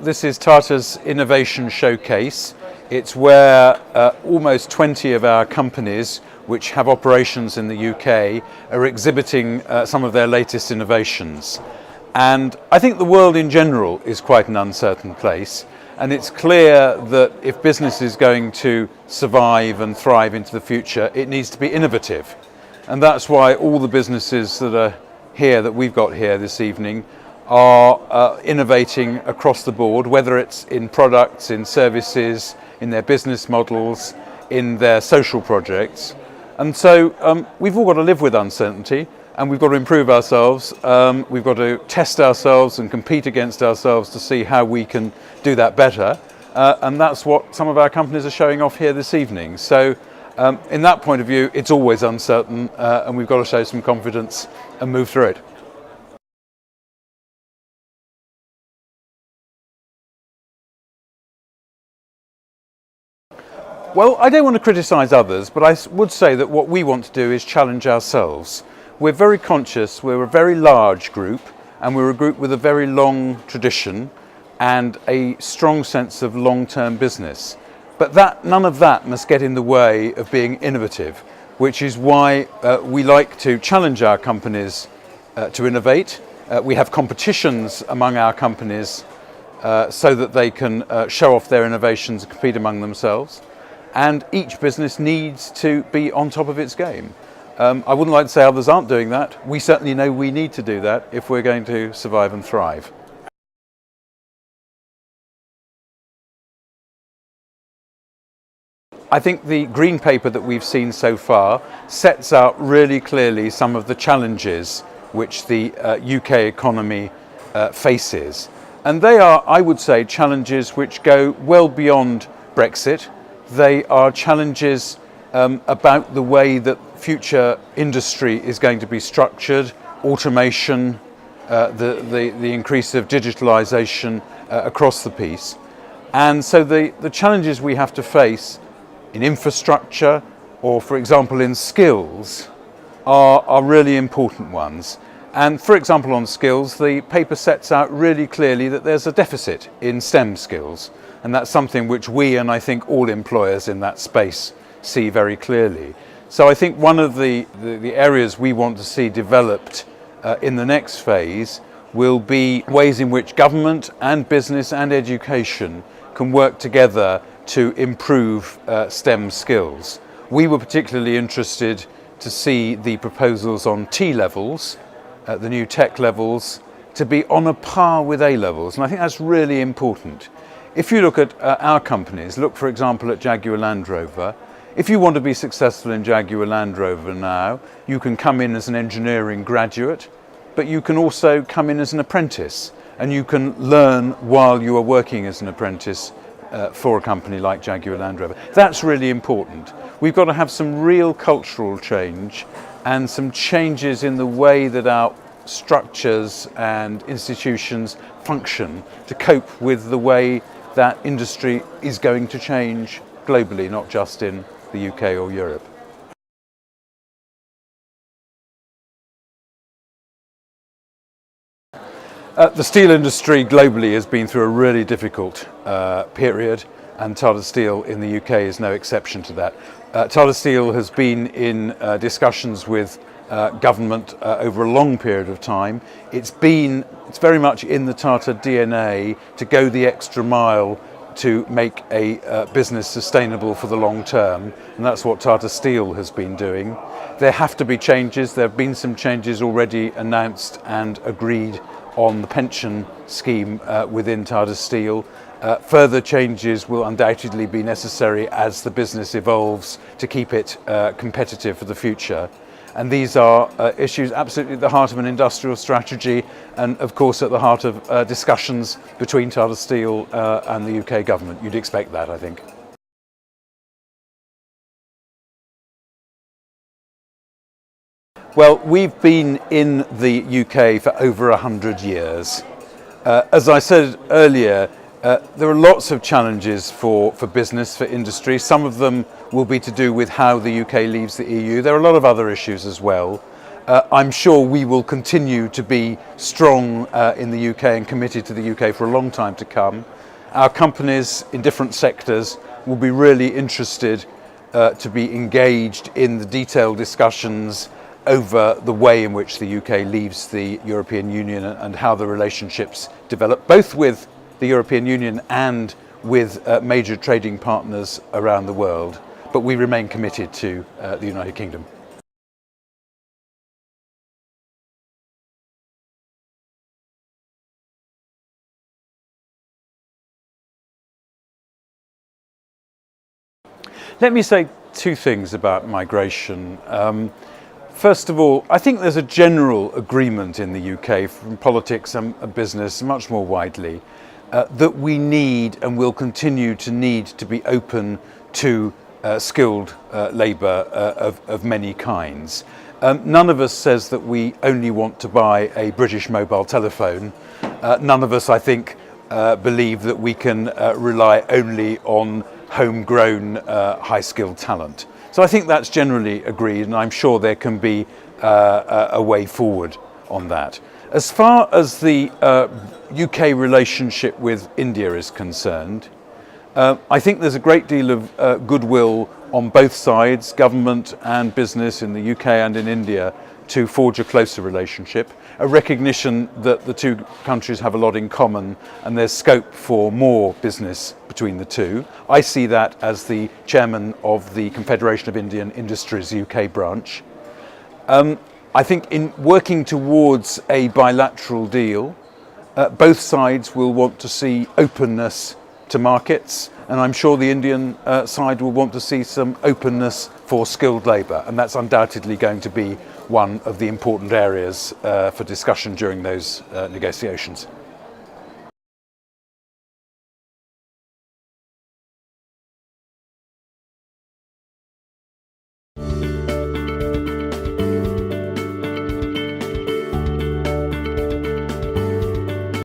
This is Tata's Innovation Showcase. It's where almost 20 of our companies which have operations in the UK are exhibiting some of their latest innovations. And I think the world in general is quite an uncertain place, and it's clear that if business is going to survive and thrive into the future, it needs to be innovative. And that's why all the businesses that are here, that we've got here this evening, are innovating across the board, whether it's in products, in services, in their business models, in their social projects. And so we've all got to live with uncertainty, and we've got to improve ourselves. We've got to test ourselves and compete against ourselves to see how we can do that better. And that's what some of our companies are showing off here this evening. So in that point of view, it's always uncertain, and we've got to show some confidence and move through it. Well, I don't want to criticise others, but I would say that what we want to do is challenge ourselves. We're very conscious, we're a very large group, and we're a group with a very long tradition and a strong sense of long-term business. But none of that must get in the way of being innovative, which is why we like to challenge our companies to innovate. We have competitions among our companies so that they can show off their innovations and compete among themselves. And each business needs to be on top of its game. I wouldn't like to say others aren't doing that. We certainly know we need to do that if we're going to survive and thrive. I think the green paper that we've seen so far sets out really clearly some of the challenges which the UK economy faces. And they are, I would say, challenges which go well beyond Brexit. They are challenges about the way that future industry is going to be structured, automation, the increase of digitalisation across the piece. And so the challenges we have to face in infrastructure or, for example, in skills are really important ones. And for example, on skills, the paper sets out really clearly that there's a deficit in STEM skills. And that's something which we, and I think all employers in that space, see very clearly. So I think one of the areas we want to see developed in the next phase will be ways in which government and business and education can work together to improve STEM skills. We were particularly interested to see the proposals on T levels, the new tech levels, to be on a par with A levels. And I think that's really important. If you look at our companies, look for example at Jaguar Land Rover, if you want to be successful in Jaguar Land Rover now, you can come in as an engineering graduate, but you can also come in as an apprentice, and you can learn while you are working as an apprentice for a company like Jaguar Land Rover. That's really important. We've got to have some real cultural change and some changes in the way that our structures and institutions function to cope with the way that industry is going to change globally, not just in the UK or Europe. The steel industry globally has been through a really difficult period, and Tata Steel in the UK is no exception to that. Tata Steel has been in discussions with government over a long period of time. It's very much in the Tata DNA to go the extra mile to make a business sustainable for the long term, and that's what Tata Steel has been doing. There have to be changes. There have been some changes already announced and agreed on the pension scheme within Tata Steel. Further changes will undoubtedly be necessary as the business evolves to keep it competitive for the future. And these are issues absolutely at the heart of an industrial strategy, and of course at the heart of discussions between Tata Steel and the UK government. You'd expect that, I think. Well, we've been in the UK for over 100 years. As I said earlier, there are lots of challenges for business, for industry. Some of them will be to do with how the UK leaves the EU. There are a lot of other issues as well. I'm sure we will continue to be strong in the UK and committed to the UK for a long time to come. Our companies in different sectors will be really interested to be engaged in the detailed discussions over the way in which the UK leaves the European Union and how the relationships develop, both with the European Union and with major trading partners around the world. But we remain committed to the United Kingdom. Let me say two things about migration. First of all, I think there's a general agreement in the UK from politics and business much more widely that we need and will continue to need to be open to skilled labour of many kinds. None of us says that we only want to buy a British mobile telephone. None of us, I think, believe that we can rely only on homegrown high-skilled talent. So I think that's generally agreed, and I'm sure there can be a way forward on that. As far as the UK relationship with India is concerned, I think there's a great deal of goodwill on both sides, government and business in the UK and in India, to forge a closer relationship, a recognition that the two countries have a lot in common and there's scope for more business between the two. I see that as the chairman of the Confederation of Indian Industries UK branch. I think in working towards a bilateral deal, both sides will want to see openness to markets, and I'm sure the Indian side will want to see some openness for skilled labour, and that's undoubtedly going to be one of the important areas for discussion during those negotiations.